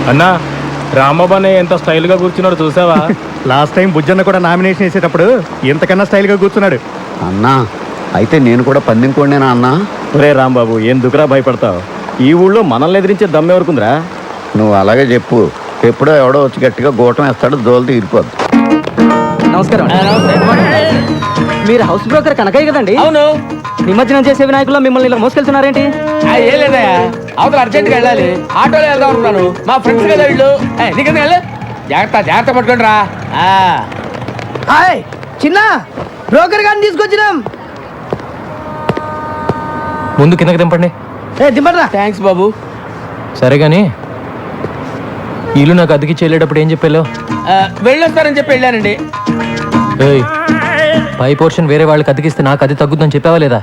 అన్నా రామబాబు ఎంత స్టైల్ గా కూర్చున్నాడు చూసావా? లాస్ట్ టైం బుజ్జన్న కూడా నామినేషన్ వేసేటప్పుడు ఇంతకన్నా స్టైల్ గా కూర్చున్నాడు. అన్నా అయితే నేను కూడా పందెం కోడినేనా అన్నా? ఒరే రాంబాబు ఎందుకురా భయపడతావు? ఈ ఊళ్ళో మనల్ని ఎదిరించే దమ్మెవరకుందిరా? నువ్వు అలాగే చెప్పు. ఎప్పుడో ఎవడో వచ్చి గట్టిగా గోటం వేస్తాడు, దోలు తీరిపోద్దు. నమస్కారం. మీరు హౌస్ బ్రోకర్ కనకయ్య కదండి? అవును. నిమజ్జనం చేసే వినాయకుల్లో మిమ్మల్ని ఇలా మోసుకెళ్తున్నారేంటి? ఏం లేదయ్యా, అవతల అర్జెంట్గా వెళ్ళాలి, ఆటోలో వెళ్దాం అనుకున్నాను. మా ఫ్రెండ్స్ కదా వీళ్ళు. నీకెందుకు వెళ్ళి జాగ్రత్త జాగ్రత్త పట్టుకోండి రా. హాయ్ చిన్న బ్రోకర్ గారిని తీసుకొచ్చినాం. ముందు కిందకి దింపండి. దింపరా. థ్యాంక్స్ బాబు. సరే గాని ఇల్లు నాకు అద్దెకి వెళ్ళేటప్పుడు ఏం చెప్పాలో? వెళ్ళొస్తారని చెప్పి వెళ్ళానండి. పై పోర్షన్ వేరే వాళ్ళకి అద్దెకిస్తే నాకు అది తగ్గుద్దని చెప్పావా లేదా?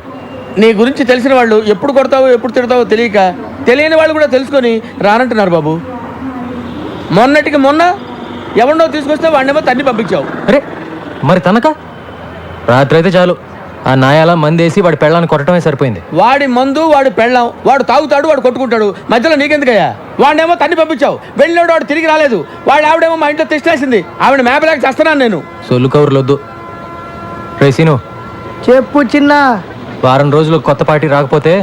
నీ గురించి తెలిసిన వాళ్ళు ఎప్పుడు కొడతావో ఎప్పుడు తిడతావో తెలియక తెలియని వాళ్ళు కూడా తెలుసుకొని రానంటున్నారు బాబు. మొన్నటికి మొన్న ఎవరినో తీసుకొస్తే వాడినేమో తన్ని పంపించావు. అరే మరి తనక రాత్రి అయితే చాలు ఆ నాయాల మందేసి వాడి పెళ్ళాన్ని కొట్టడమే సరిపోయింది. వాడి మందు వాడు పెళ్ళాం, వాడు తాగుతాడు, వాడు కొట్టుకుంటాడు. మధ్యలో నీకెందుకయ్యా? వాడినేమో తన్ని పంపించావు. వెళ్ళినాడు వాడు తిరిగి రాలేదు. వాడి ఆవిడేమో మా ఇంట్లో తెచ్చేసింది. ఆవిడ మేపలేక చేస్తున్నాను నేను. సొల్లు కవర్లు వద్దు. రేసీను చెప్పు చిన్న. వారం రోజులు కొత్త పార్టీ రాకపోతే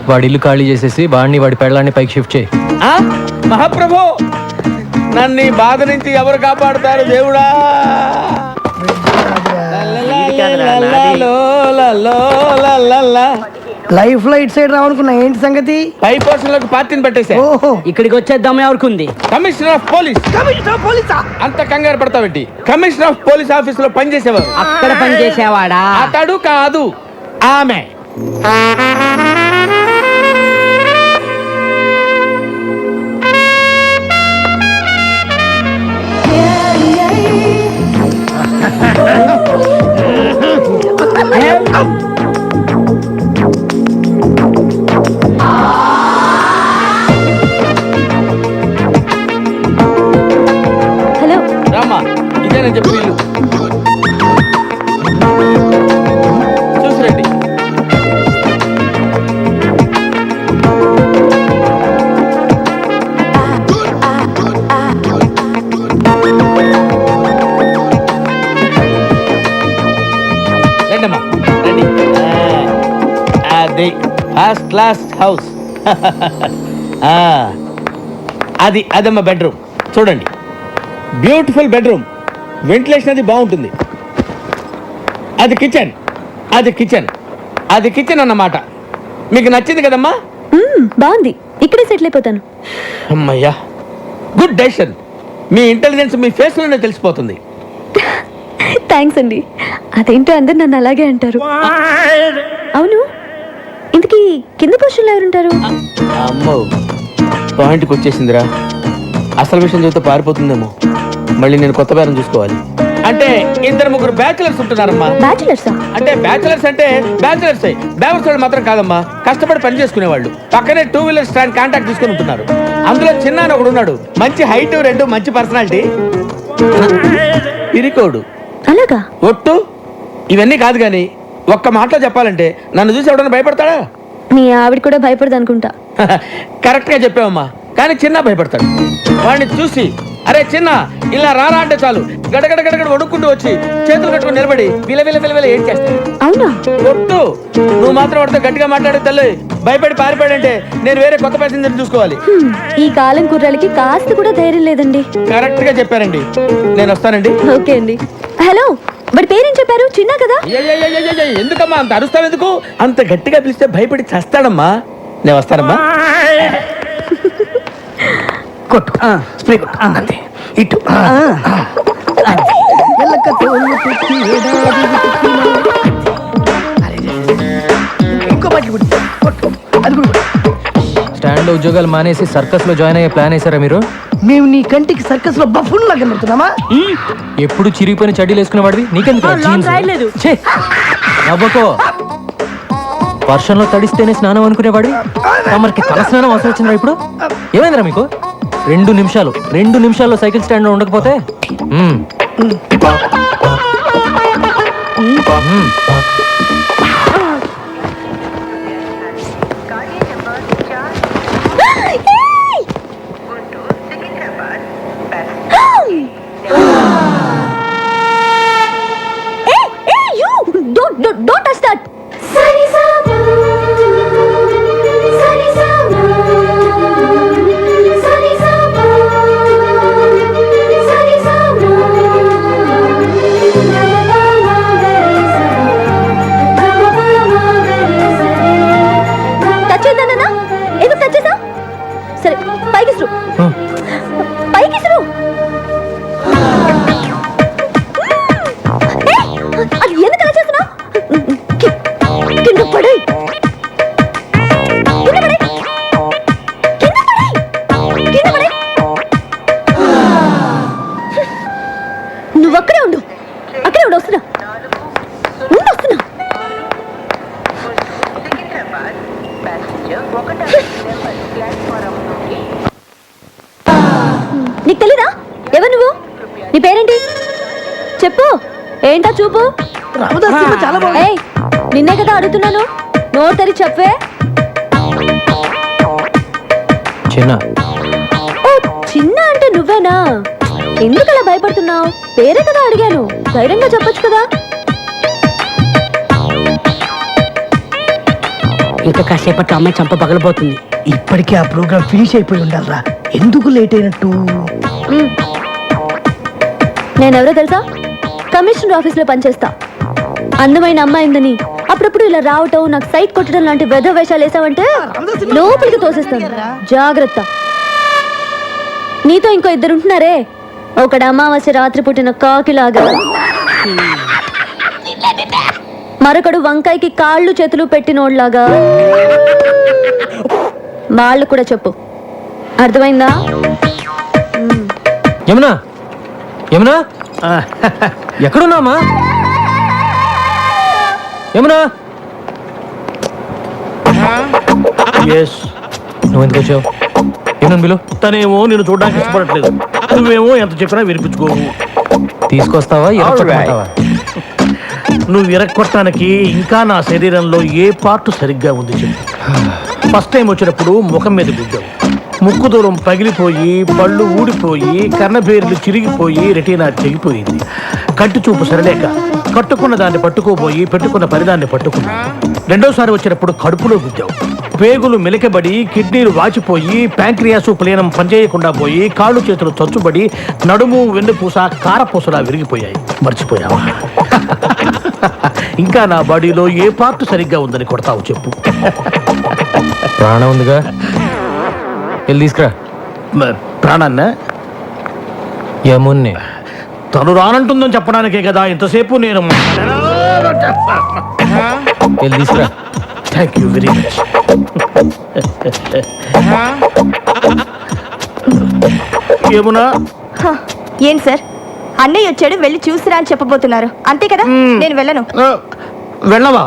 వాడి ఇల్లు ఖాళీ చేసేసి వాడిని వాడి పెళ్ళాన్ని పైకి షిఫ్ట్ చేయి. మహాప్రభు, నన్ను ఈ బాధ నుంచి ఎవరు కాపాడుతారు దేవుడా? లైఫ్ లో ఇటు సైడ్ రావనుకున్నా, ఏంటి సంగతి? పై పోర్షన్ లోకి పార్టీని పెట్టేసా. ఓహో, ఇక్కడికి వచ్చేద్దాం ఎవరికి? Commissioner of police. కమిషనర్ పోలీసా? అంత కంగారు పడతావేంటి? కమిషనర్ ఆఫ్ పోలీస్ ఆఫీస్ లో పనిచేసేవారు. అక్కడ పని చేసేవాడా? అతడు కాదు, ఆమె. హలో రామ్మా, ఇదేనని చెప్పి వీళ్ళు చూసిరండి. రండమ్మా రండి. అది ఫస్ట్ క్లాస్ హౌస్. అదమ్మా బెడ్రూమ్. చూడండి, బ్యూటిఫుల్ బెడ్రూమ్. వెంటిలేషన్ అది బాగుంటుంది. అది కిచెన్, అది కిచెన్, అది కిచెన్ అన్నమాట. మీకు నచ్చింది కదమ్మా? బాగుంది, ఇక్కడే సెటిల్ అయిపోతాను. అమ్మయ్యా, గుడ్ డెసిషన్. మీ ఇంటెలిజెన్స్ మీ ఫేస్ లోనే తెలిసిపోతుంది. థ్యాంక్స్ అండి. అదేంటో అందరు నన్ను అలాగే అంటారు. అవును, ఇంతకీ కింద పోర్షన్లో ఎవరుంటారు? అమ్మో, పాయింట్కి వచ్చేసిందిరా. అసలు విషయం చెబితే పారిపోతుందేమో. మళ్ళీ నేను కొత్త బేరం చూసుకోవాలి. అంటే ఇద్దరు ముగ్గురు బ్యాచులర్స్ ఉంటున్నారమ్మా. బ్యాచులర్సా? అంటే బ్యాచులర్స్ బ్యావర్స్ వాళ్ళు మాత్రం కాదమ్మా, కష్టపడి పని చేసుకునే వాళ్ళు. పక్కనే 2 వీలర్ స్టాండ్ కాంటాక్ట్ తీసుకుని ఉంటున్నారు. అందులో చిన్న అని ఒకడు ఉన్నాడు. మంచి హైట్, రెండు మంచి పర్సనాలిటీ, ఇరికోడు. అలాగా? ఒట్టు. ఇవన్నీ కాదు కానీ ఒక్క మాటలో చెప్పాలంటే నన్ను చూసి ఎవడన్నా భయపడతాడా? మీ ఆవిడ కూడా భయపడదు అనుకుంటా. కరెక్ట్ గా చెప్పావమ్మా. కానీ చిన్న భయపడతాడు. వాడిని చూసి అరే చిన్న ఇలా రారా అంటే చాలు గడగడ గడగడ వణుక్కుంటూ వచ్చి చేతులు కట్టుకుని నిలబడి విలవిల ఏం చేస్తాడు. అవునా? ఒట్టు. నువ్వు మాత్రం వాడితో గట్టిగా మాట్లాడే తల్లి. భయపడి పారిపోయాడంటే నేను వేరే కొత్త ప్యాసింజర్ చూసుకోవాలి. ఈ కాలం కుర్రాలకి కాస్త కూడా ధైర్యం లేదండి. కరెక్ట్ గా చెప్పారండి. నేను వస్తానండి. ఓకే అండి. హలో, వాడి పేరేం చెప్పారు? చిన్న కదా? ఎందుకమ్మా అంత అరుస్తావు? ఎందుకు అంత గట్టిగా పిలిస్తే భయపడి చస్తాడమ్మా. నేను వస్తానమ్మా. కొట్టు, స్ప్రే కొట్టు. అంతే, ఇటు. ఇంకో బట్టలు కొట్టు. అది కూడా స్టాండ్ లో ఉద్యోగాలు మానేసి సర్కస్ లో జాయిన్ అయ్యే ప్లాన్ వేసారా మీరు? మేము నీ కంటికి సర్కస్ లో బఫూన్ లాగా కనబడుతున్నామా? ఎప్పుడు చిరిగిపోయిన చడ్డీలు వేసుకునేవాడివి, నీకెందుకు? నవ్వకో. వర్షంలో తడిస్తేనే స్నానం అనుకునేవాడి తమరికి తల స్నానం అవసరం వచ్చిందా ఇప్పుడు? ఏమైందిరా మీకు? 2 నిమిషాల్లో సైకిల్ స్టాండ్ లో ఉండకపోతే పైకి ఇసురు. పైకి ఇసురు. అది ఎందుకు అలా చేస్తున్నావు? కింద పడేయ్. కింద పడేయ్. కింద పడేయ్. కింద పడేయ్. నువ్వు అక్కడే ఉండు. అక్కడే ఉండు. వస్తున్నా. వస్తున్నా. నీకు తెలీదా? ఎవరు నువ్వు? నీ పేరేంటి? చెప్పు. ఏంటా చూపు? రామదాస్ సినిమా చాలా బాగుంది. ఏయ్, నిన్నే కదా అడుగుతున్నాను. నోరు తెరి చెప్పే. చిన్న ఓ, చిన్న అంటే నువ్వేనా? ఎందుకు అలా భయపడుతున్నావు? పేరే కదా అడిగాను. ధైర్యంగా చెప్పొచ్చు కదా. ఇంకా కాసేపట్లో అమ్మాయి చంప పగలబోతుంది. ఇప్పటికే ఆ ప్రోగ్రామ్ ఫినిష్ అయిపోయి ఉండాలరా. ఎందుకు లేట్ అయినట్టు? నేనెవరో తెలుసా? కమిషనర్ ఆఫీస్ లో పనిచేస్తా. అందమైన అమ్మాయిందని అప్పుడప్పుడు ఇలా రావటం, నాకు సైట్ కొట్టడం లాంటి వెధ వేషాలు వేసావంటే లోపలికి తోసేస్తాను. జాగ్రత్త. నీతో ఇంకో ఇద్దరు ఉంటున్నారే, ఒకడు అమావాస్య రాత్రి పుట్టిన కాకిలాగా, మరొకడు వంకాయకి కాళ్ళు చేతులు పెట్టినోడ్లాగా. వాళ్ళు కూడా చెప్పు. అర్థమైందా? యమునా, యమునా, ఎక్కడున్నామా? యమునా, నువ్వు ఎందుకు వచ్చావు? ఏమన్నా బిలు? తనేమో నేను చూడడానికి ఇష్టపడట్లేదు, నువ్వేమో ఎంత చెప్పినా వినిపించుకోవు. తీసుకొస్తావా? ఎరగొట్టమంటావా? నువ్వు విరక్కొట్టడానికి ఇంకా నా శరీరంలో ఏ పార్ట్ సరిగ్గా ఉంది చెప్పు. ఫస్ట్ టైం వచ్చినప్పుడు ముఖం మీద గుద్దావు, ముక్కు దూరం పగిలిపోయి, పళ్ళు ఊడిపోయి, కర్ణబేర్లు చిరిగిపోయి, రెటీనా తెగిపోయింది. కంటి చూపు సరలేక కట్టుకున్న దాన్ని పట్టుకోబోయి పెట్టుకున్న పరిదాన్ని పట్టుకున్నా. రెండోసారి వచ్చినప్పుడు కడుపులో గుద్దావు, పేగులు మెలికబడి, కిడ్నీలు వాచిపోయి, ప్యాంక్రియాసు ప్లీనం పనిచేయకుండా పోయి, కాళ్ళు చేతులు చచ్చుబడి, నడుము వెన్నుపూస కారపూసలా విరిగిపోయాయి. మర్చిపోయావా? ఇంకా నా బాడీలో ఏ పార్ట్ సరిగ్గా ఉందని కొడతావు చెప్పు. ప్రాణం ఉందిగా, వెళ్ళి తీసుకురా. ప్రాణాన్న యమున్నే. తను రానంటుందని చెప్పడానికే కదా ఇంతసేపు నేను. వెళ్ళి తీసుకురా. Thank you very much. ఏమునా? ఏం సార్, అన్నయ్య వచ్చాడు, వెళ్ళి చూసిరా అని చెప్పబోతున్నారు, అంతే కదా? నేను వెళ్ళను. వెళ్ళవా?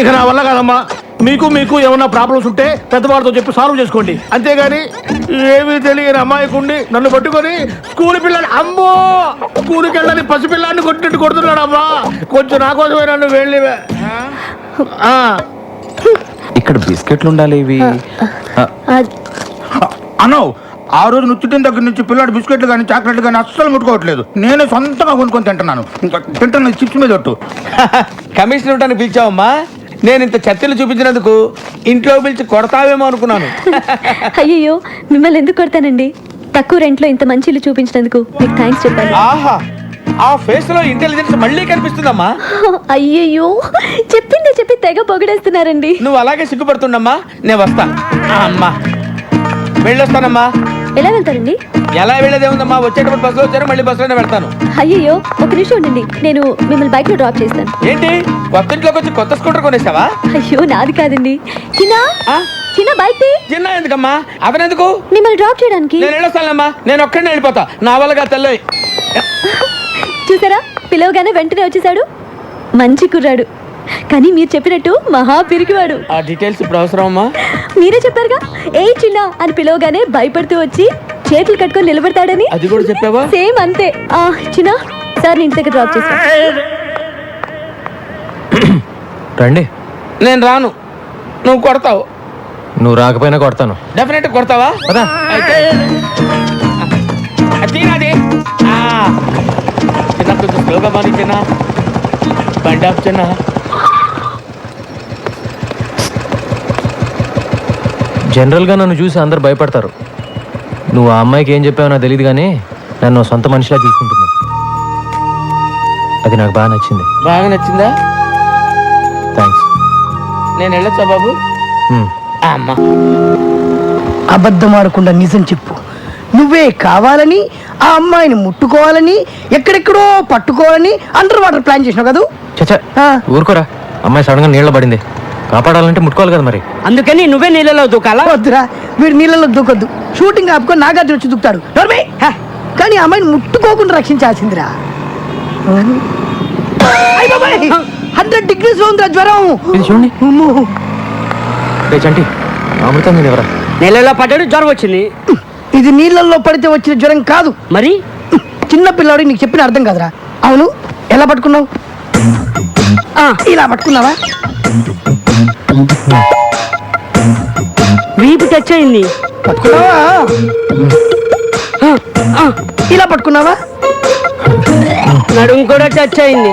ఇక నా వల్ల కాదమ్మా. మీకు ఏమన్నా ప్రాబ్లమ్స్ ఉంటే పెద్దవాళ్ళతో చెప్పి సాల్వ్ చేసుకోండి, అంతేగాని ఏమీ తెలియని అమ్మాయికుండి నన్ను పట్టుకొని స్కూల్ పిల్లని, అమ్మో స్కూల్కి వెళ్ళని పసిపిల్లాన్ని కొట్టినట్టు కొడుతున్నాడు అమ్మా. కొంచెం నా కోసమే నన్ను వెళ్ళి. ఇక్కడ బిస్కెట్లు ఉండాలి ఇవి. అన్నో, ఆ రోజు నుచ్చిటిన దగ్గర నుంచి పిల్లాడు బిస్కెట్లు కానీ చాక్లెట్లు కానీ అస్సలు ముట్టుకోవట్లేదు. నేనే సొంతంగా కొనుక్కొని తింటున్నాను. ఇంకా తింటున్న చిప్స్ మీద ఒట్టు. కమిషనర్ ఉంటాను పిలిచావమ్మా. నేను ఇంత చెత్తలు చూపించినందుకు ఇంట్లో పిలిచి కొడతావేమో అనుకున్నాను. అయ్యో, మిమ్మల్ని ఎందుకు కొడతానండి? తక్కువ రెంట్లో ఇంత మంచి ఇల్లు చూపించినందుకు మీకు థ్యాంక్స్ చెప్పాను. ఆహా, ఆ ఫేస్ లో ఇంటెలిజెన్స్ మళ్ళీ కనిపిస్తుందమ్మా. అయ్యయ్యో, చెప్పిందే చెప్పి తెగ పొగిడేస్తున్నారండి. నువ్వు అలాగే సిగ్గుపడుతుండమ్మా. నేను వస్తా. అమ్మా వెళ్ళొస్తానమ్మా. ఎలా వెళ్తారండి? ఎలా వెళ్ళేదే ఉందమ్మా, వచ్చేటప్పుడు బస్సులో వచ్చారు, మళ్ళీ బస్సులోనే వెళ్తాను. అయ్యయ్యో, ఒక నిమిషం ఉండండి, నేను మిమ్మల్ని బైక్ లో డ్రాప్ చేస్తాను. ఏంటి కొత్త ఇంట్లోకి వచ్చి కొత్త స్కూటర్ కొనేసావా? అయ్యో, నాది కాదండి. చిన్న ఆ? చిన్న బైక్ తీ. చిన్న ఎందుకమ్మా? అతనెందుకు? మిమ్మల్ని డ్రాప్ చేయడానికి. నేను వెళ్ళొస్తానమ్మా. నేను ఒక్కడినే వెళ్ళిపోతా, నా వల్లగా తెల్లయి. చూసారా, పిలవగానే వెంటనే వచ్చేసాడు. మంచి కుర్రాడు, కానీ మీరు చెప్పినట్టు మహా పిరికివాడు. ఆ డీటెయిల్స్ ఇప్పుడు అవసరం అమ్మా. మీరే చెప్పారుగా, ఏ చిన్న అని పిలవగానే భయపడుతూ వచ్చి చేతులు కట్టుకొని నిలబడతాడని. అది కూడా చెప్పావా? సేమ్ అంతే. చిన్న సార్, నీ ఇంటి దగ్గర డ్రాప్ చేస్తా. రండి. నేను రాను, నువ్వు కొడతావు. నువ్వు రాకపోయినా కొడతాను. డెఫినెట్ కొడతావా? పదా. అయితే తీరాది. చిన్న కొంచెం స్లోగా మాని చిన్న. బండి ఆపు చిన్న. జనరల్గా నన్ను చూసి అందరు భయపడతారు. నువ్వు ఆ అమ్మాయికి ఏం చెప్పావో నాకు తెలియదు, కానీ నన్ను సొంత మనిషిలా చూసుకుంటుంది. అది నాకు బాగా నచ్చింది. బాగా నచ్చిందా? థ్యాంక్స్. నేను వెళ్ళొచ్చా బాబు? అమ్మా అబద్ధం ఆడకుండా నిజం చెప్పు. నువ్వే కావాలని ఆ అమ్మాయిని ముట్టుకోవాలని ఎక్కడెక్కడో పట్టుకోవాలని అండర్ వాటర్ ప్లాన్ చేసినావు కదా? చచ్చా ఊరుకోరా, అమ్మాయి సడన్ గా నీళ్ళ పడింది, కాపాడాలంటే ముట్టుకోవాలి కదా మరి. అందుకని నువ్వే నీళ్ళలో దూకాలా? వద్దురా, వీడు నీళ్ళలో దూకొద్దు. షూటింగ్ ఆపుకొని నాగార్జున వచ్చి దూకుతాడు. నోర్మే. కానీ ఆ అమ్మాయిని ముట్టుకోకుండా రక్షించాల్సిందిరా. 100 degrees లో ఉందిరా జ్వరం. ఇది చూడండి. అమ్మో. రే చంటి, అమృతం మీద ఎవరా? నీళ్ళలో పడ్డాడు, జ్వరం వచ్చింది. ఇది నీళ్ళల్లో పడితే వచ్చిన జ్వరం కాదు. మరి చిన్న పిల్లాడు నీకు చెప్పిన అర్థం కాదురా. అవును, ఎలా పట్టుకున్నావు? ఇలా పట్టుకున్నావా? వీపు టచ్ అయింది. పట్టుకున్నావా? ఇలా పట్టుకున్నావా? నడుము కూడా టచ్ అయింది.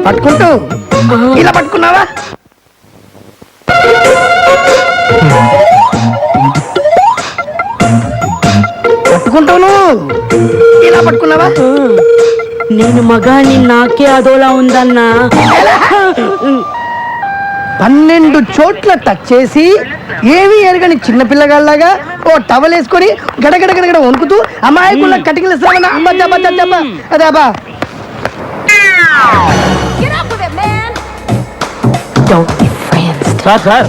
పట్టుకుంటూ ఇలా పట్టుకున్నావా? పట్టుకుంటాను. ఇలా పట్టుకున్నావా? నేను మగాని నాకే అదోలా ఉందన్నా. 12 చోట్ల టచ్ చేసి ఏమీ ఎరగని చిన్న పిల్లగాళ్ళగా ఓ టవల్ వేసుకొని గడగడ గడగడ వణుకుతూ అమాయకుల కటికలు శ్రవణ అదేబా. సార్ సార్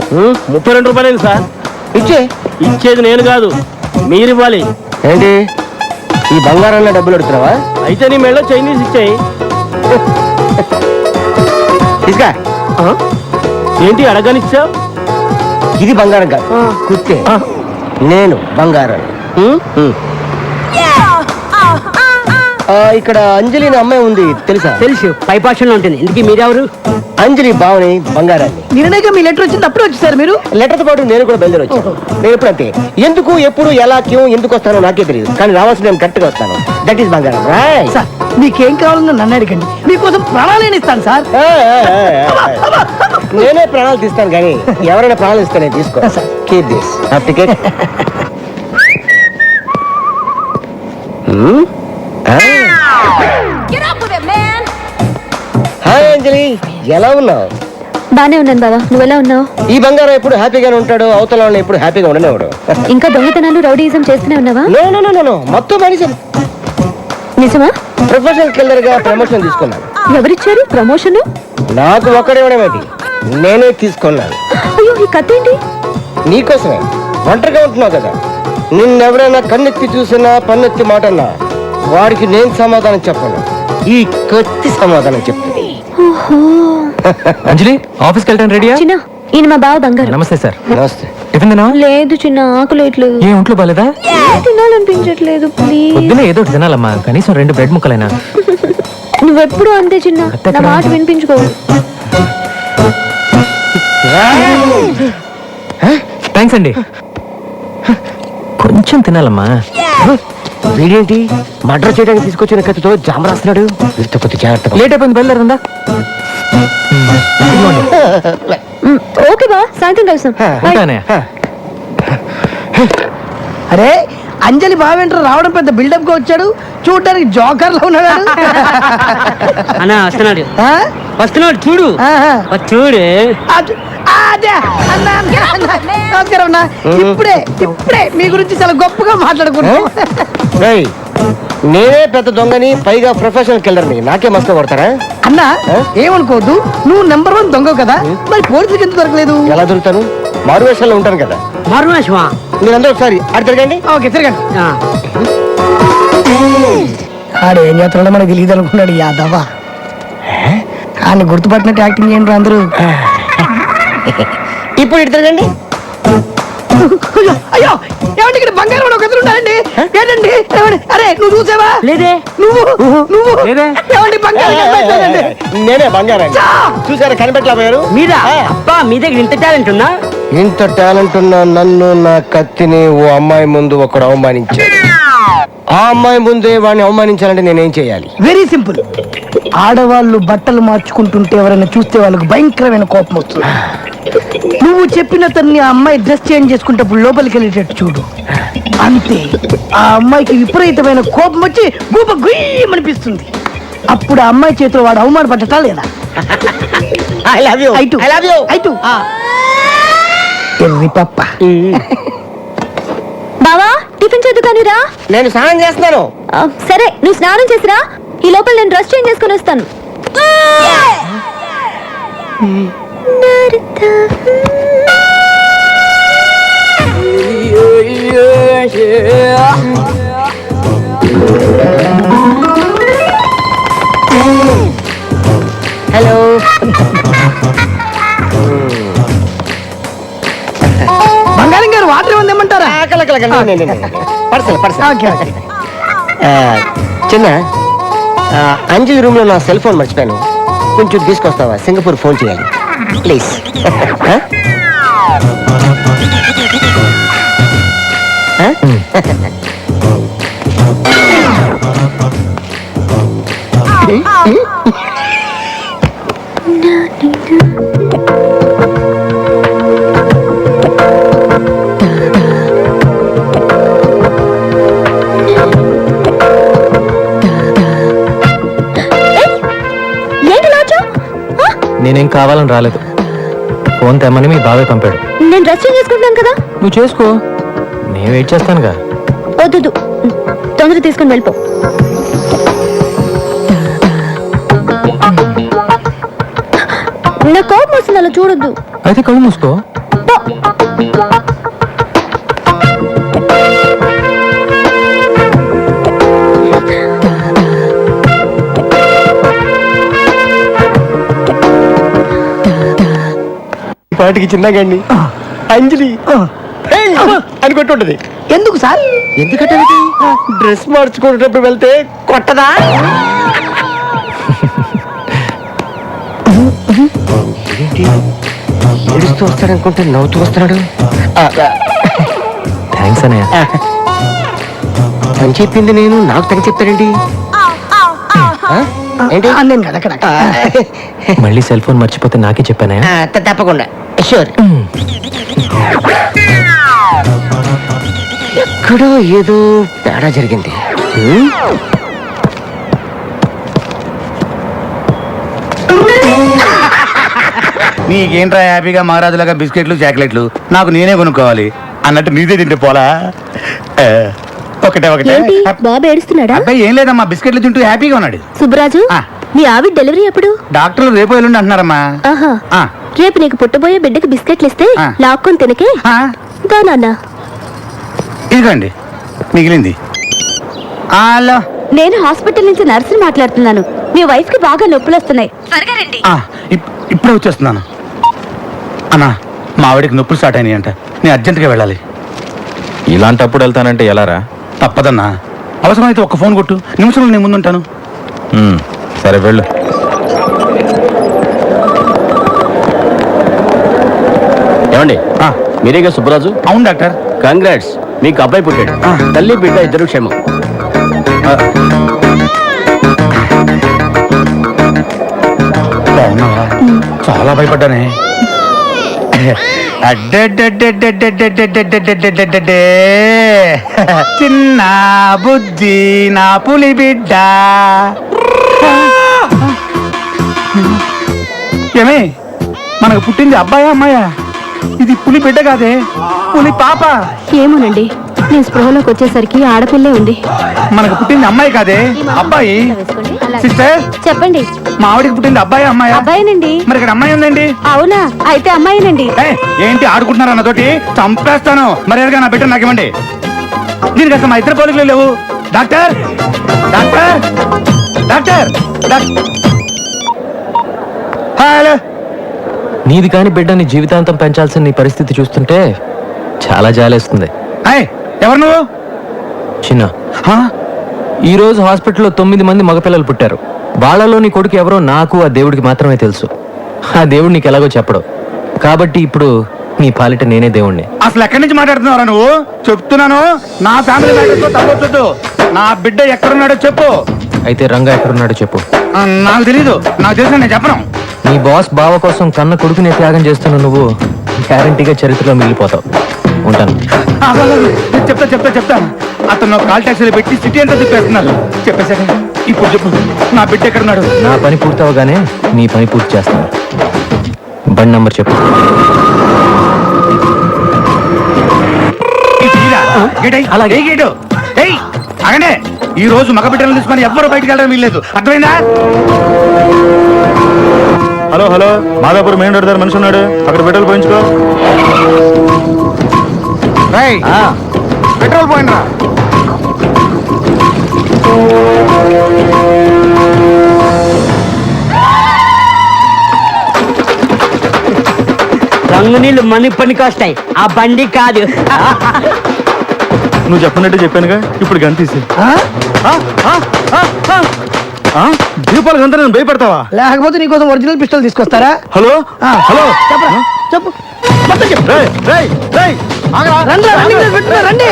32 రూపాయలు సార్. ఇచ్చేది నేను కాదు, మీరు ఇవ్వాలి. ఏంటి ఈ బంగారంలో డబ్బులు అడుగుతున్నావా? అయితే నీ మెళ్ళో చైనీస్ ఇచ్చేయి. తీసుకా. ఏంటి అడగనిచ్చావు? ఇది బంగారం కాదు, కుత్తే. నేను బంగారం. ఇక్కడ అంజలి అనే అమ్మాయి ఉంది, తెలుసా? తెలుసు, పైపాషంలో ఉంటుంది. ఇందుకీ మీరెవరు? అంజలి బావని బంగారాన్ని. నిన్నగా మీ లెటర్ వచ్చింది, అప్పుడే వచ్చేసారు మీరు? లెటర్తో పాటు నేను కూడా బయలుదేరి వచ్చాను. నేను ఎప్పుడు అంతే, ఎందుకు ఎప్పుడు ఎలా క్యూ ఎందుకు వస్తానో నాకే తెలియదు, కానీ రావాల్సిన నేను కరెక్ట్ గా వస్తాను. దట్ ఈస్ బంగారం. సార్ మీకేం కావాలన్నా నన్ను అడగండి, మీకోసం ప్రాణాలు ఇస్తాను సార్. నేనే ప్రాణాలు తీస్తాను, కానీ ఎవరైనా ప్రాణాలు ఇస్తానే తీసుకో. Keep this ticket. హాయ్ అంజలి, ఎలా ఉన్నావు? బానే ఉన్నాను బావా, నువ్వెలా ఉన్నావు? ఈ బంగారం ఎప్పుడు హ్యాపీగానే ఉంటాడు, అవతల వాళ్ళని ఎప్పుడు హ్యాపీగా ఉండనేవాడు. ఇంకా దొంగతనాలు రౌడీయిజం చేస్తూనే ఉన్నావా? నో, మొత్తం మనిషి. నిజమా? ప్రొఫెషనల్ కిల్లర్ గా ప్రమోషన్ తీసుకున్నాను. ఎవరిచ్చారు ప్రమోషన్? నాకు ఒక్కడేమేంటి, నేనే తీసుకున్నాను. అయ్యో, ఈ కథ ఏంటి? నీకోసమే. ఒంటరిగా ఉంటున్నావు కదా, నిన్నెవరైనా కన్నెత్తి చూసినా పన్నెత్తి మాటన్నా వాడికి నేను సమాధానం చెప్పను, ఈ కత్తి సమాధానం చెప్తుంది. అంజలి, ఆఫీస్కి వెళ్ళడానికి రెడీయా? చిన్న, ఈయన మా బావ బంగారు. నమస్తే సార్. నమస్తే. టిఫిన్ తినా? లేదు చిన్న, ఆకలేట్లేదు. ఏ ఒంట్లో బాలేదా? తినాలనిపించట్లేదు, ప్లీజ్. పొద్దునే ఏదో ఒకటి తినాలమ్మా, కనీసం 2 బ్రెడ్ ముక్కలైనా. నువ్వెప్పుడు అంతే చిన్న, నా మాట వినిపించుకో. థ్యాంక్స్ అండి. కొంచెం తినాలమ్మా. వీడేంటి మర్డర్ చేయడానికి తీసుకొచ్చిన కత్తితో జామ రాస్తున్నాడు? వీరితో కొద్ది జాగ్రత్త. లేట్ అయిపోయింది, బయలుదేరిందా? ఓకే బా, సాయంత్రం కలుస్తాం. ఉంటానే. అరే అంజలి బావేంటారు రావడం పెద్ద బిల్డప్ గా వచ్చాడు, చూడడానికి జోకర్ లో ఉన్నాడు. అన్నా వస్తున్నాడు, ఆ? వస్తున్నాడు చూడు. ఆహా. చూడు. అదే అన్నా, నమస్కారం అన్నా. ఇప్పుడే మీ గురించి చాలా గొప్పగా మాట్లాడుకున్నాం. రేయ్, నేనే పెద్ద దొంగని, పైగా ప్రొఫెషనల్ కిల్లర్ని, నాకే మస్తు కొడతారా? అన్నా ఏమనుకోవద్దు, నువ్వు నెంబర్ 1 దొంగ కదా, మరి పోలీసులకు ఎందుకు దొరకలేదు? ఎలా దొరుకుతాను? మారువేషాల్లో ఉంటాను కదా. మరువేషమా? మీరందరూ ఒకసారి అటు తిరగండి. ఓకే తిరగండి. ఆడు ఏం చేస్తున్నాడో మనకు తెలియదు అనుకున్నాడు యాదవా. ఆయన గుర్తుపట్టినట్టు యాక్టింగ్ చేయండి అందరూ. ఇప్పుడు ఇటు తిరగండి. అయ్యో ఏమండి, ఇక్కడ బంగారం ఒక ఎదురు ఉన్నారండి. ఏంటండి ఏమండి? అరే నువ్వు చూసావా? లేదే. నువ్వు ఏమండి బంగారం కనిపించలేదండి. నేనే బంగారం. చూసారా, కనిపెట్టలేకపోయారు మీరా? అబ్బా, మీ దగ్గర ఇంత టాలెంట్ ఉందా? ఇంత టాలెంట్ ఉన్న నన్ను, నా కత్తిని ఓ అమ్మాయి ముందు ఒకడు అవమానించాడు. ఆ అమ్మాయి ముందే వాడిని అవమానించాలంటే నేనేం చేయాలి? Very simple. ఆడవాళ్ళు బట్టలు మార్చుకుంటుంటే ఎవరైనా చూస్తే వాళ్ళకి భయంకరమైన కోపం వస్తుంది. నువ్వు చెప్పిన తన్ని ఆ అమ్మాయి డ్రెస్ చేంజ్ చేసుకుంటప్పుడు లోపలికి వెళ్ళేటట్టు చూడు, అంతే. ఆ అమ్మాయికి విపరీతమైన కోపం వచ్చి గూప గుయ్యమనిపిస్తుంది. అప్పుడు ఆ అమ్మాయి చేతిలో వాడు అవమానపడ్డటా లేదా? I love you. I too. I love you. I too. ఎర్రి పప్ప బావా టిఫిన్ చేద్దు కానీరా. నేను స్నానం చేస్తున్నాను. సరే నువ్వు స్నానం చేసిరా, ఈ లోపల నేను డ్రెస్ చేంజ్ చేసుకొని వస్తాను. హలో. బంగారం గారు వాటర్ ఏమంటారా? Parcel okay okay. చిన్న అంజలి రూమ్ లో నా సెల్ ఫోన్ మర్చిపోయాను, కొంచెం తీసుకొస్తావా? సింగపూర్ ఫోన్ చేయాలి ప్లీజ్. ఏంటి లాచు? నేనేం కావాలని రాలేదు. ఫోన్ తెమ్మని మీ బాబాయ్ పంపాడు. నేను డ్రెస్ చేంజ్ చేసుకుంటాను కదా. నువ్వు చేసుకో, నేను వెయిట్ చేస్తానుగా. వద్దు, తొందరగా తీసుకొని వెళ్ళిపో. నా కోపం వస్తుంది, అలా చూడొద్దు. అయితే కళ్ళు మూసుకో. పాటికి చిన్నగండి అంజలి అని కొట్టుంటది. ఎందుకు సార్? ఎందుకంటే డ్రెస్ మార్చుకునేటప్పుడు వెళ్తే కొట్టదా? ఏంటి ఏడుస్తూ వస్తాడనుకుంటే నవ్వుతూ వస్తున్నాడు. థ్యాంక్స్ అన్నయ్య. అని చెప్పింది నేను, నాకు తగ్గ చెప్తాడండి. ఏంటి నేను కదా అక్కడ. మళ్ళీ సెల్ ఫోన్ మర్చిపోతే నాకే చెప్పానే. తప్పకుండా షూర్. ఎక్కడో ఏదో తేడా జరిగింది. నీకేంట్రా హ్యాపీగా మహారాజులాగా బిస్కెట్లు చాక్లెట్లు నాకు నేనే కొనుక్కోవాలి అన్నట్టు నీదే తింటే పోలా. ఒకటే ఒకటే. ఏంటి బాబు ఏడుస్తున్నాడా? అబ్బాయి ఏం లేదమ్మా, బిస్కెట్లు తింటూ హ్యాపీగా ఉన్నాడు. సుబ్బరాజు, ఆ. మీ ఆవిడ డెలివరీ ఎప్పుడు? డాక్టర్లు రేపు ఎల్లుండి అంటున్నారమ్మా. ఆహా, ఆ. రేపు నీకు పుట్టబోయే బిడ్డకి బిస్కెట్లు ఇస్తే ఆ. లాక్కొని తినకే. ఆ. దా నాన్న. ఇదిగోండి మిగిలింది. హలో, నేను హాస్పిటల్ నుంచి నర్సుని మాట్లాడుతున్నాను. మీ వైఫ్ కి బాగా నొప్పులు వస్తున్నాయి, త్వరగా రండి. ఇప్పుడే వచ్చేస్తున్నాను. అన్నా, మా ఆవిడికి నొప్పులు స్టార్ట్ అయినాయి అంట, నేను అర్జెంటుగా వెళ్ళాలి. ఇలాంటప్పుడు వెళ్తానంటే ఎలారా? తప్పదన్నా, అవసరమైతే ఒక్క ఫోన్ కొట్టు, నిమిషంలో నేను ముందుంటాను. సరే వెళ్ళు. ఏమండి, మీరేగా సుబ్బరాజు? అవును డాక్టర్. కంగ్రాట్స్, మీకు అబ్బాయి పుట్టాడు. తల్లి బిడ్డ ఇద్దరు క్షేమం. బాగున్నావా? చాలా భయపడ్డానే. చిన్న బుజ్జి నా పులి బిడ్డ. ఏమే, మనకు పుట్టింది అబ్బాయా అమ్మాయా? ఇది పులి బిడ్డ కాదే, పులి పాప. ఏమోనండి, నేను స్పృహలోకి వచ్చేసరికి ఆడపిల్లే ఉంది. మనకు పుట్టింది అమ్మాయి కాదే, అబ్బాయి. సిస్టర్ చెప్పండి. మా ఆవిడికి పుట్టింది అబ్బాయి అమ్మాయి? అబ్బాయినండి. మరి ఇక్కడ అమ్మాయి ఉందండి. అవునా? అయితే అమ్మాయినండి. ఏంటి ఆడుకుంటున్నారు అన్నతోటి? చంపేస్తాను. మరి ఎదురుగా నా బిడ్డ నాకు ఇవ్వండి. దీనికి అసలు మా ఇద్దరు పోలికలు లేవు. Doctor, doctor, doctor, hello. నీది కాని బిడ్డని జీవితాంతం పెంచాల్సిన నీ పరిస్థితి చూస్తుంటే చాలా జాలేస్తుంది. ఎవరు నువ్వు? చిన్న, ఈ రోజు హాస్పిటల్లో 9 మంది మగపిల్లలు పుట్టారు. వాళ్ళలో నీ కొడుకు ఎవరో నాకు ఆ దేవుడికి మాత్రమే తెలుసు. ఆ దేవుడు నీకు ఎలాగో చెప్పడు. కాబట్టి ఇప్పుడు నీ పాలిట నేనే దేవుణ్ణి. అసలు ఎక్కడి నుంచి మాట్లాడుతున్నావురా నువ్వు? చెప్తున్నాను, నా ఫ్యామిలీ మ్యాటర్తో తప్పొద్దు. నా బిడ్డ ఎక్కడున్నాడో చెప్పు. అయితే రంగా ఎక్కడున్నాడో చెప్పు. నాకు తెలీదు. నాకు తెలిసిన నేను చెప్పను. నీ బాస్ బావ కోసం కన్న కొడుకునే త్యాగం చేస్తున్న నువ్వు గ్యారంటీగా చరిత్రలో మిగిలిపోతావు. ఉంటాను. చెప్తా. అతను కాల్ టాక్సీలో పెట్టి సిటీ అంతా తిప్పేస్తున్నారు. చెప్పేశాక ఇప్పుడు చెప్పు, నా బిడ్డ ఎక్కడున్నాడు? నా పని పూర్తవగానే నీ పని పూర్తి చేస్తాను. బండి నంబర్ చెప్పు. అలాగే. అగనే ఈ రోజు మగ బిడ్డలను తీసుకొని ఎవ్వరు బయటికి వెళ్ళడం వీల్లేదు, అర్థమైందా? Hello hello, Madhapur main road దగ్గర మనిషి ఉన్నాడు, అక్కడ పెట్రోల్ పోయించుకో. పెట్రోల్ పోయినరా? రంగు నీళ్ళు మని పనికి వస్తాయి, ఆ బండి కాదు. నువ్వు చెప్పినట్టు చెప్పానుగా, ఇప్పుడు గంతీసి దీపాలు గంత నేను భయపడతావా? లేకపోతే నీకోసం ఒరిజినల్ పిస్టల్ తీసుకొస్తారా? హలో హలో, చెప్పరా చెప్పు, మొత్తం చెప్పు. రేయ్, రేయ్, రేయ్, ఆగరా. రండి, రండి, రండి, రండి.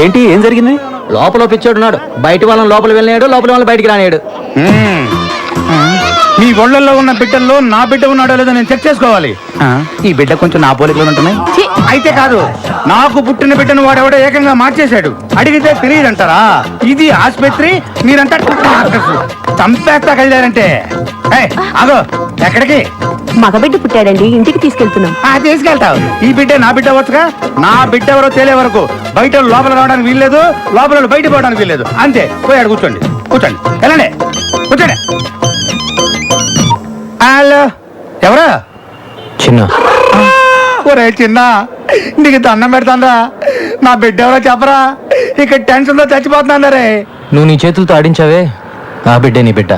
ఏంటి ఏం జరిగింది? లోపల పిచ్చోడున్నాడు, బయట వాళ్ళని లోపల వెళ్ళినాడు, లోపల వాళ్ళని బయటికి రానేడు. మీ ఒళ్ళల్లో ఉన్న బిడ్డల్లో నా బిడ్డ ఉన్నాడో లేదో నేను చెక్ చేసుకోవాలి. ఈ బిడ్డ కొంచెం నా పోలికలు ఉంటున్నాయి. అయితే కాదు, నాకు పుట్టిన బిడ్డను వాడెవడో ఏకంగా మార్చేశాడు. అడిగితే తెలియదంటారా? ఇది ఆసుపత్రి, మీరంతా డాక్టర్స్. చంపేస్తా కలిదారంటే. ఆగో, ఎక్కడికి? మగబిడ్డ పుట్టాడండి, ఇంటికి తీసుకెళ్తున్నాం. తీసుకెళ్తావు. ఈ బిడ్డ నా బిడ్డ వచ్చుగా. నా బిడ్డ ఎవరో తేలే వరకు బయట లోపల రావడానికి వీల్లేదు, లోపల బయట పోవడానికి వీల్లేదు. అంతే. పోయాడు, కూర్చోండి, కూర్చోండి, వెళ్ళండి, కూర్చోండి. హలో, ఎవరు? చిన్న. ఒరే చిన్న, నీకు దండం పెడతాందా? నా బిడ్డ ఎవరో చెప్పరా? ఇక్కడ టెన్షన్ తో చచ్చిపోతున్నా రే. నువ్వు నీ చేతులతో ఆడించావే, ఆ బిడ్డే నీ బిడ్డ.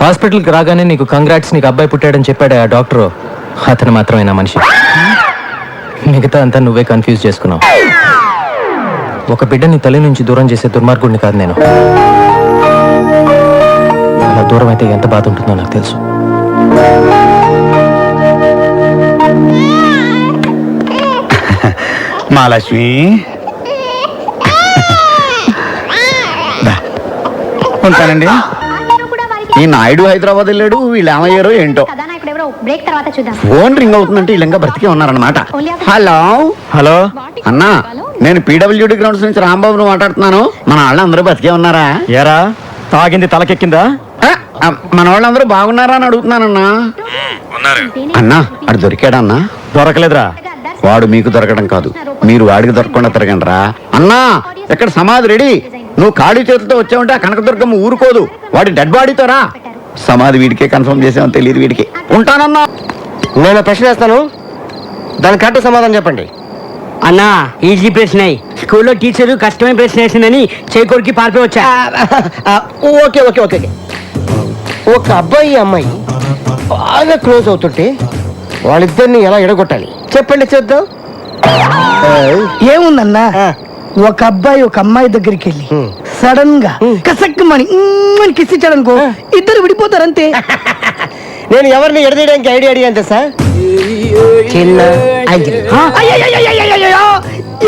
హాస్పిటల్కి రాగానే నీకు కంగ్రాట్స్, నీకు అబ్బాయి పుట్టాడని చెప్పాడే ఆ డాక్టరు, అతను మాత్రమే నా మనిషి. మిగతా అంతా నువ్వే కన్ఫ్యూజ్ చేసుకున్నావు. ఒక బిడ్డని తల్లి నుంచి దూరం చేసే దుర్మార్గుడిని కాదు నేను. అలా దూరం అయితే ఎంత బాధ ఉంటుందో నాకు తెలుసు. మహాలక్ష్మి, ఉంటానండి. ఈ నాయుడు హైదరాబాద్ వెళ్ళాడు, వీళ్ళు ఏమయ్యారో ఏంటో. బ్రేక్ తర్వాత చూద్దాం. ఫోన్ రింగ్ అవుతుందంటే వీళ్ళంగా బ్రతికే ఉన్నారనమాట. హలో హలో అన్నా, నేను పీడబ్ల్యూడి గ్రౌండ్స్ నుంచి రాంబాబును మాట్లాడుతున్నాను. మన వాళ్ళందరూ బతికే ఉన్నారా? ఏరా, తాగింది తలకెక్కిందా? మన వాళ్ళందరూ బాగున్నారా అని అడుగుతున్నానన్నా. అన్నా, అడు దొరికాడన్నా? దొరకలేదురా. వాడు మీకు దొరకడం కాదు, మీరు వాడికి దొరకకుండా తిరగండి రా. అన్నా, ఇక్కడ సమాధి రెడీ. నువ్వు ఖాళీ చేతులతో వచ్చావంటే ఆ కనకదుర్గమ్మ ఊరుకోదు. వాడి డెడ్ బాడీతో రా. సమాధి వీడికే కన్ఫర్మ్ చేసామని తెలియదు వీడికి. ఉంటానన్నా. నేను ప్రశ్న వేస్తాను, దాని కరెక్ట్ సమాధానం చెప్పండి. అన్నా, ఈజీ ప్రశ్న. స్కూల్లో టీచరు కష్టమైన ప్రశ్న వేసిందని చేకూరికి పారిపోయి వచ్చా. Okay okay okay. ఒక అబ్బాయి అమ్మాయి బాగా క్లోజ్ అవుతుంటే వాళ్ళిద్దరిని ఎలా ఎడగొట్టాలి చెప్పండి, చూద్దాం. ఏముందన్నా, ఒక అబ్బాయి ఒక అమ్మాయి దగ్గరికి వెళ్ళి సడన్ గా కసక్కమని కిస్ ఇచ్చాడనుకో, ఇద్దరు విడిపోతారంతే. నేను ఎవరిని ఎడదీయడానికి ఐడియా అడిగాను సార్. చిన్న అంజలి. అయ్యయ్యయ్యయ్యయ్యయ్యో,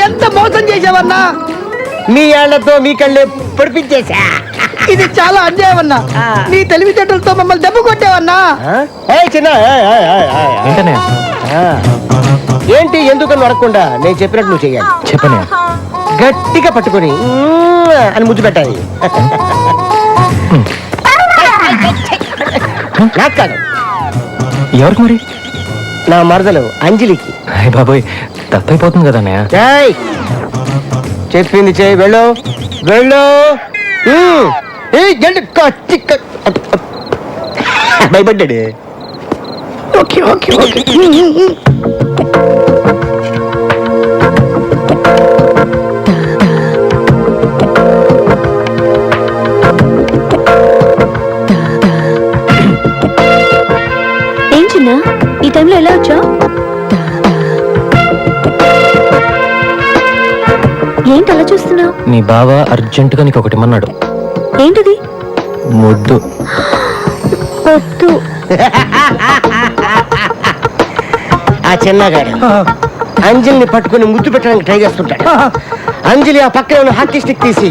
ఎంత మోసం చేసావన్నా. మీ ఏళ్లతో మీ కళ్ళే పొడిపించేసా. ఇది చాలా అన్యాయం అన్నా. నీ తెలివితేటలతో మమ్మల్ని దెబ్బ కొట్టావన్నా. చిన్న ఏంటనే? ఏంటి ఎందుకని అడగకుండా నేను చెప్పినట్టు నువ్వు చెయ్యాలి. చెప్పనే? గట్టిగా పట్టుకొని అని ముద్దు పెట్టాలి. నాకు కాదు, ఎవరికి మరి? నా మరదలు అంజలికి. అయ్య బాబోయ్, తప్పైపోతుంది కదా అన్నయ్య. ఏయ్, చెప్పింది చేయి, వెళ్ళు వెళ్ళు. భయపడ్డాడు. Okay okay okay. ఏం చిన్న, ఈ టైంలో ఎలా వచ్చావు? ఏంటి అలా చూస్తున్నావు? నీ బావ అర్జెంటుగా నీకు ఒకటి ఇమ్మన్నాడు. ఏంటిది? ముద్దు. వద్దు. ఆ చిన్నగాడు అంజలిని పట్టుకుని ముద్దు పెట్టడానికి ట్రై చేస్తుంటాడు. అంజలి ఆ పక్కన ఉన్న హాకీ స్టిక్ తీసి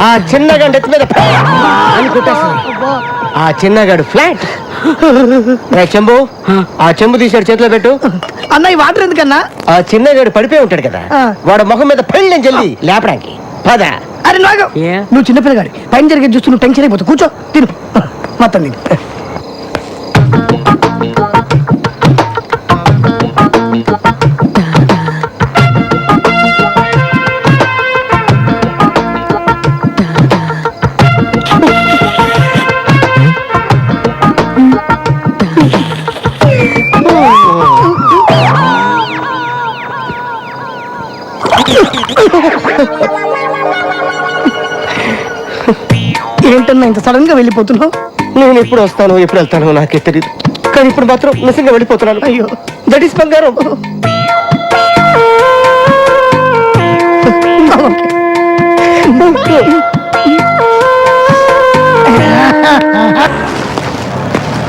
ఆ చిన్నగాడు నెత్తి మీద అని కొట్టేస్తుంది. ఆ చిన్నగాడు ఫ్లాట్. చెంబు, ఆ చెంబు తీసాడు, చేతిలో పెట్టు. అన్న, ఈ వాటర్ ఎందుకన్నా? ఆ చిన్నగాడు పడిపోయి ఉంటాడు కదా, వాడు ముఖం మీద పెళ్ళని జల్లి లేపడానికి పద. అరే నాగ, నువ్వు చిన్నపిల్లగాడి పైన జరిగే చూస్తూ నువ్వు టెన్షన్ అయిపోతావు. కూర్చో, తిను మొత్తం తిను. ఏంటన్నా ఇంత సడన్ గా వెళ్ళిపోతున్నావు? నేను ఎప్పుడు వస్తానో ఎప్పుడు వెళ్తానో నాకే తెలియదు, కానీ ఇప్పుడు మాత్రం నిజంగా వెళ్ళిపోతున్నాను. అయ్యో, దట్ ఈస్ బంగారం.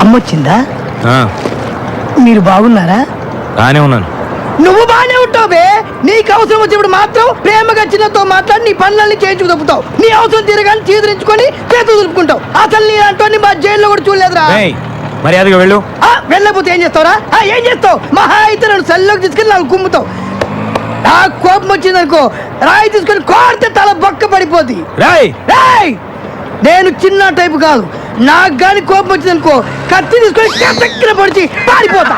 అమ్మొచ్చిందా? మీరు బాగున్నారా? బానే ఉన్నాను. నువ్వు బానే ఉంటావు బే. నీకు అవసరం వచ్చినప్పుడు మాత్రం ప్రేమగా చిన్నతో మాట్లాడి నీ పనులన్నీ చేయించుకు తప్పుతావు. నీ అవసరం తీరగానే చీదరించుకొని చేతులు దులుపుకుంటావు. అసలు నీ అంటోని మా జైల్లో కూడా చూడలేదురా. మర్యాదగా వెళ్ళు. వెళ్ళకపోతే ఏం చేస్తావురా? ఏం చేస్తావు? మహా అయితే నన్ను సెల్లోకి తీసుకెళ్ళి నాకు కుమ్ముతావు. నాకు కోపం వచ్చిందనుకో, రాయి తీసుకొని కోరితే తల బొక్క పడిపోద్ది. రాయ్ రాయ్ నేను చిన్న టైపు కాదు. నాకు గాని కోపం వచ్చిందనుకో, కత్తి తీసుకొని కసక్కిన పొడిచి పారిపోతా.